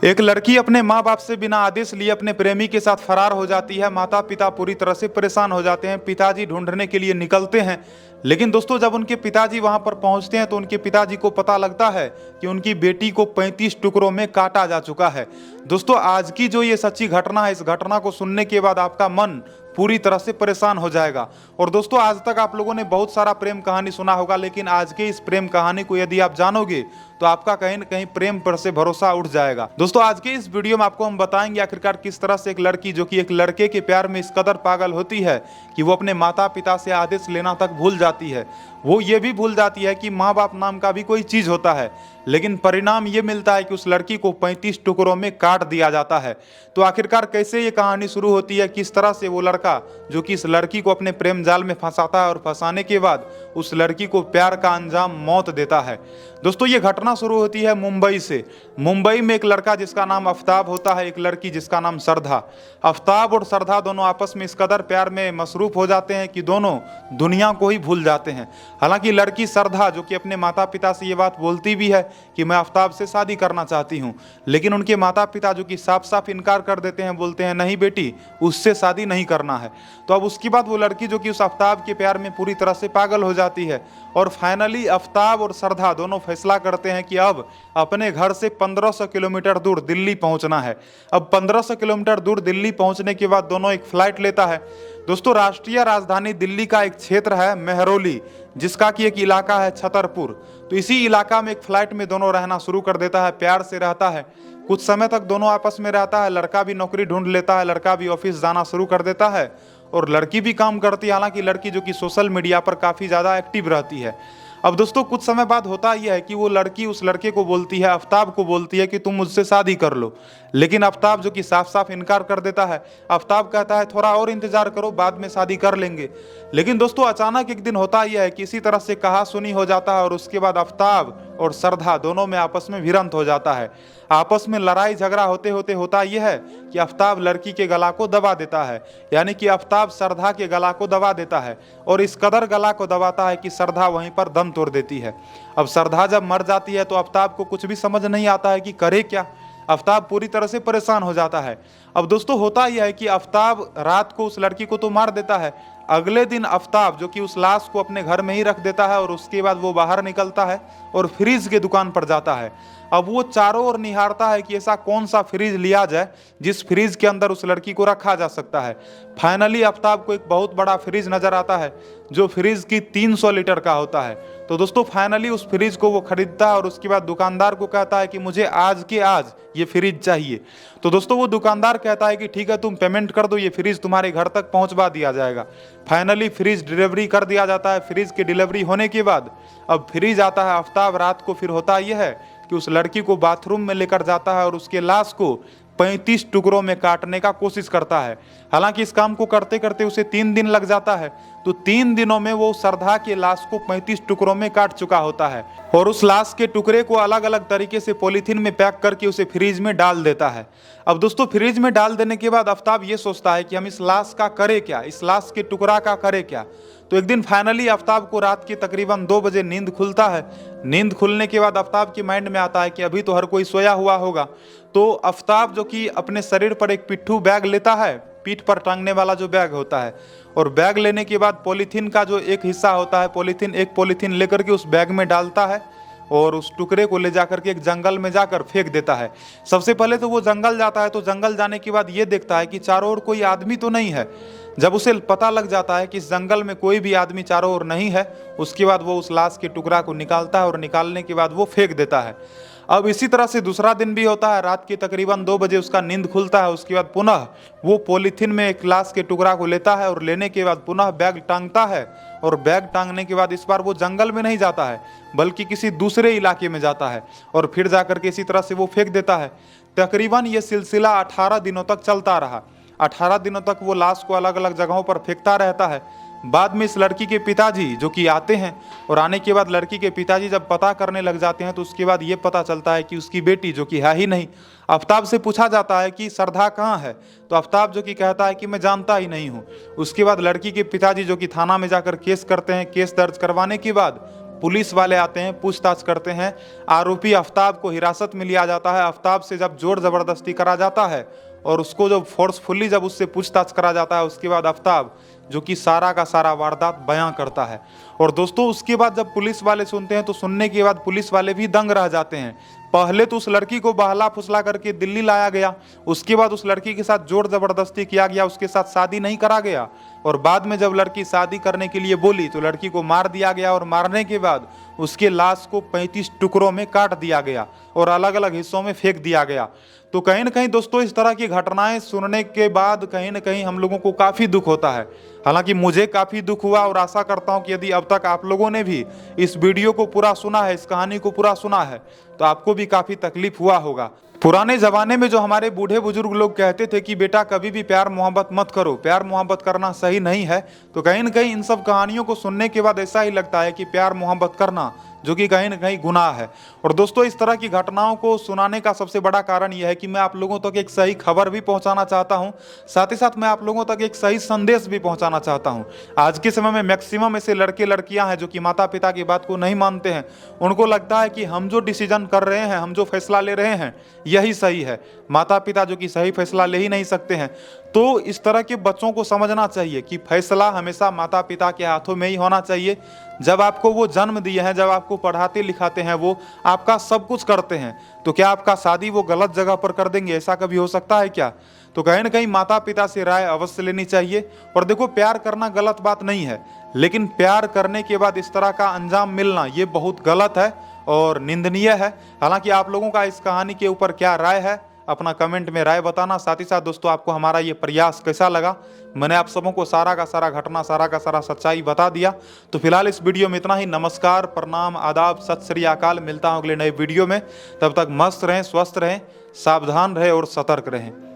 एक लड़की अपने माँ बाप से बिना आदेश लिए अपने प्रेमी के साथ फरार हो जाती है। माता पिता पूरी तरह से परेशान हो जाते हैं। पिताजी ढूंढने के लिए निकलते हैं, लेकिन दोस्तों जब उनके पिताजी वहां पर पहुंचते हैं तो उनके पिताजी को पता लगता है कि उनकी बेटी को 35 टुकड़ों में काटा जा चुका है। दोस्तों आज की जो ये सच्ची घटना है, इस घटना को सुनने के बाद आपका मन पूरी तरह से परेशान हो जाएगा। और दोस्तों आज तक आप लोगों ने बहुत सारा प्रेम कहानी सुना होगा, लेकिन आज के इस प्रेम कहानी को यदि आप जानोगे तो आपका कहीं न कहीं प्रेम पर से भरोसा उठ जाएगा। दोस्तों आज के इस वीडियो में आपको हम बताएंगे आखिरकार किस तरह से एक लड़की जो कि एक लड़के के प्यार में इस कदर पागल होती है कि वो अपने माता पिता से आदेश लेना तक भूल जाती है। वो ये भी भूल जाती है कि माँ बाप नाम का भी कोई चीज होता है, लेकिन परिणाम ये मिलता है कि उस लड़की को 35 टुकड़ों में काट दिया जाता है। तो आखिरकार कैसे ये कहानी शुरू होती है, किस तरह से वो लड़का जो कि इस लड़की को अपने प्रेम जाल में फंसाता है और फंसाने के बाद उस लड़की को प्यार का अंजाम मौत देता है। दोस्तों ये घटना शुरू होती है मुंबई से। मुंबई में एक लड़का जिसका नाम आफ्ताब होता है, एक लड़की जिसका नाम श्रद्धा। आफ्ताब और श्रद्धा दोनों आपस में इस कदर प्यार में मसरूफ हो जाते हैं कि दोनों दुनिया को ही भूल जाते हैं। हालांकि लड़की श्रद्धा जो कि अपने माता पिता से ये बात बोलती भी है कि मैं आफ्ताब से शादी करना चाहती हूँ, लेकिन उनके माता पिता जो कि साफ साफ इनकार कर देते हैं, बोलते हैं नहीं बेटी उससे शादी नहीं करना है। तो अब उसके बाद वो लड़की जो कि उस आफ्ताब के प्यार में पूरी तरह से पागल हो जाती है और फाइनली आफ्ताब और श्रद्धा दोनों फैसला करते हैं कि अब अपने घर से 1500 किलोमीटर दूर दिल्ली पहुंचना है। अब 1500 किलोमीटर दूर दिल्ली पहुंचने के बाद दोनों एक फ्लाइट लेता है। दोस्तों राष्ट्रीय राजधानी दिल्ली का एक क्षेत्र है मेहरौली, जिसका कि एक इलाका है छतरपुर। तो इसी इलाका में एक फ्लाइट में दोनों रहना शुरू कर देता है, प्यार से रहता है। कुछ समय तक दोनों आपस में रहता है। लड़का भी नौकरी ढूंढ लेता है, लड़का भी ऑफिस जाना शुरू कर देता है और लड़की भी काम करती है। हालांकि लड़की जो कि सोशल मीडिया पर काफ़ी ज़्यादा एक्टिव रहती है। अब दोस्तों कुछ समय बाद होता यह है कि वो लड़की उस लड़के को बोलती है, आफ्ताब को बोलती है कि तुम मुझसे शादी कर लो, लेकिन आफ्ताब जो कि साफ साफ इनकार कर देता है। आफ्ताब कहता है थोड़ा और इंतजार करो, बाद में शादी कर लेंगे। लेकिन दोस्तों अचानक एक दिन होता यह है कि इसी तरह से कहा सुनी हो जाता है और उसके बाद आफ्ताब और श्रद्धा दोनों में आपस में भिड़ंत हो जाता है। आपस में लड़ाई झगड़ा होते होते होता यह है कि आफ्ताब लड़की के गला को दबा देता है, यानी कि आफ्ताब श्रद्धा के गला को दबा देता है और इस कदर गला को दबाता है कि श्रद्धा वहीं पर दम तोड़ देती है। अब श्रद्धा जब मर जाती है तो आफ्ताब को कुछ भी समझ नहीं आता है कि करे क्या। आफ्ताब पूरी तरह से परेशान हो जाता है। अब दोस्तों होता यह है कि आफ्ताब रात को उस लड़की को तो मार देता है। अगले दिन आफ्ताब जो कि उस लाश को अपने घर में ही रख देता है और उसके बाद वो बाहर निकलता है और फ्रिज के दुकान पर जाता है। अब वो चारों ओर निहारता है कि ऐसा कौन सा फ्रिज लिया जाए जिस फ्रिज के अंदर उस लड़की को रखा जा सकता है। फाइनली आफ्ताब को एक बहुत बड़ा फ्रिज नजर आता है जो फ्रिज की 300 लीटर का होता है। तो दोस्तों फाइनली उस फ्रिज को वो खरीदता है और उसके बाद दुकानदार को कहता है कि मुझे आज के आज ये फ्रिज चाहिए। तो दोस्तों वो दुकानदार कहता है कि ठीक है तुम पेमेंट कर दो, ये फ्रिज तुम्हारे घर तक पहुंचवा दिया जाएगा। फाइनली फ्रिज डिलीवरी कर दिया जाता है। फ्रिज की डिलीवरी होने के बाद अब फ्रिज आता है। आफ्ताब रात को फिर होता यह है कि उस लड़की को बाथरूम में लेकर जाता है और उसके लाश को 35 टुकड़ों में काटने का कोशिश करता है। हालांकि इस काम को करते करते उसे 3 दिन लग जाता है। तो 3 दिनों में वो श्रद्धा के लाश को 35 टुकड़ों में काट चुका होता है और उस लाश के टुकड़े को अलग अलग तरीके से पॉलीथीन में पैक करके उसे फ्रिज में डाल देता है। अब दोस्तों फ्रिज में डाल देने के बाद आफ्ताब ये सोचता है कि हम इस लाश का करें क्या, इस लाश के टुकड़ा का करें क्या। तो एक दिन फाइनली आफ्ताब को रात के तकरीबन 2 बजे नींद खुलता है। नींद खुलने के बाद आफ्ताब के माइंड में आता है कि अभी तो हर कोई सोया हुआ होगा। तो आफ्ताब जो कि अपने शरीर पर एक पिट्ठू बैग लेता है, पीठ पर टांगने वाला जो बैग होता है, और बैग लेने के बाद पॉलीथीन का जो एक हिस्सा होता है, एक पॉलीथीन लेकर के उस बैग में डालता है और उस टुकड़े को ले जाकर के एक जंगल में जाकर फेंक देता है। सबसे पहले तो वो जंगल जाता है। तो जंगल जाने के बाद ये देखता है कि चारों ओर कोई आदमी तो नहीं है। जब उसे पता लग जाता है कि इस जंगल में कोई भी आदमी चारों ओर नहीं है, उसके बाद वो उस लाश के टुकड़ा को निकालता है और निकालने के बाद वो फेंक देता है। अब इसी तरह से दूसरा दिन भी होता है। रात के तकरीबन 2 बजे उसका नींद खुलता है। उसके बाद पुनः वो पॉलीथीन में एक लाश के टुकड़ा को लेता है और लेने के बाद पुनः बैग टांगता है और बैग टांगने के बाद इस बार वो जंगल में नहीं जाता है बल्कि किसी दूसरे इलाके में जाता है और फिर जाकर के इसी तरह से वो फेंक देता है। तकरीबन ये सिलसिला 18 दिनों तक चलता रहा। 18 दिनों तक वो लाश को अलग अलग जगहों पर फेंकता रहता है। बाद में इस लड़की के पिताजी जो कि आते हैं और आने के बाद लड़की के पिताजी जब पता करने लग जाते हैं तो उसके बाद ये पता चलता है कि उसकी बेटी जो कि है ही नहीं। आफ्ताब से पूछा जाता है कि श्रद्धा कहाँ है, तो आफ्ताब जो कि कहता है कि मैं जानता ही नहीं हूँ। उसके बाद लड़की के पिताजी जो कि थाना में जाकर केस करते हैं। केस दर्ज करवाने के बाद पुलिस वाले आते हैं, पूछताछ करते हैं। आरोपी आफ्ताब को हिरासत में लिया जाता है। आफ्ताब से जब जोर जबरदस्ती करा जाता है और उसको जब फोर्सफुली जब उससे पूछताछ करा जाता है, उसके बाद आफ्ताब जो कि सारा का सारा वारदात बयां करता है। और दोस्तों उसके बाद जब पुलिस वाले सुनते हैं तो सुनने के बाद पुलिस वाले भी दंग रह जाते हैं। पहले तो उस लड़की को बहला फुसला करके दिल्ली लाया गया, उसके बाद उस लड़की के साथ जोर जबरदस्ती किया गया, उसके साथ शादी नहीं करा गया, और बाद में जब लड़की शादी करने के लिए बोली तो लड़की को मार दिया गया, और मारने के बाद उसके लाश को 35 टुकड़ों में काट दिया गया और अलग अलग हिस्सों में फेंक दिया गया। तो कहीं ना कहीं दोस्तों इस तरह की घटनाएं सुनने के बाद कहीं ना कहीं हम लोगों को काफ़ी दुख होता है। हालांकि मुझे काफ़ी दुख हुआ और आशा करता हूं कि यदि अब तक आप लोगों ने भी इस वीडियो को पूरा सुना है, इस कहानी को पूरा सुना है, तो आपको भी काफ़ी तकलीफ हुआ होगा। पुराने ज़माने में जो हमारे बूढ़े बुजुर्ग लोग कहते थे कि बेटा कभी भी प्यार मोहब्बत मत करो, प्यार मोहब्बत करना सही नहीं है, तो कहीं ना कहीं इन सब कहानियों को सुनने के बाद ऐसा ही लगता है कि प्यार मोहब्बत करना जो कि कहीं ना कहीं गुनाह है। और दोस्तों इस तरह की घटनाओं को सुनाने का सबसे बड़ा कारण यह है कि मैं आप लोगों तक एक सही खबर भी पहुंचाना चाहता हूं, साथ ही साथ मैं आप लोगों तक एक सही संदेश भी पहुंचाना चाहता हूं। आज के समय में मैक्सिमम ऐसे लड़के लड़कियां हैं जो कि माता पिता की बात को नहीं मानते हैं। उनको लगता है कि हम जो डिसीजन कर रहे हैं, हम जो फैसला ले रहे हैं, यही सही है, माता पिता जो कि सही फैसला ले ही नहीं सकते हैं। तो इस तरह के बच्चों को समझना चाहिए कि फैसला हमेशा माता पिता के हाथों में ही होना चाहिए। जब आपको वो जन्म दिए हैं, जब आपको पढ़ाते लिखाते हैं, वो आपका सब कुछ करते हैं, तो क्या आपका शादी वो गलत जगह पर कर देंगे? ऐसा कभी हो सकता है क्या? तो कहीं ना कहीं माता पिता से राय अवश्य लेनी चाहिए। और देखो प्यार करना गलत बात नहीं है, लेकिन प्यार करने के बाद इस तरह का अंजाम मिलना ये बहुत गलत है और निंदनीय है। हालांकि आप लोगों का इस कहानी के ऊपर क्या राय है, अपना कमेंट में राय बताना। साथ ही साथ दोस्तों आपको हमारा ये प्रयास कैसा लगा? मैंने आप सबों को सारा का सारा घटना, सारा का सारा सच्चाई बता दिया। तो फिलहाल इस वीडियो में इतना ही। नमस्कार, प्रणाम, आदाब, सत श्री अकाल। मिलता हूं अगले नए वीडियो में। तब तक मस्त रहें, स्वस्थ रहें, सावधान रहें और सतर्क रहें।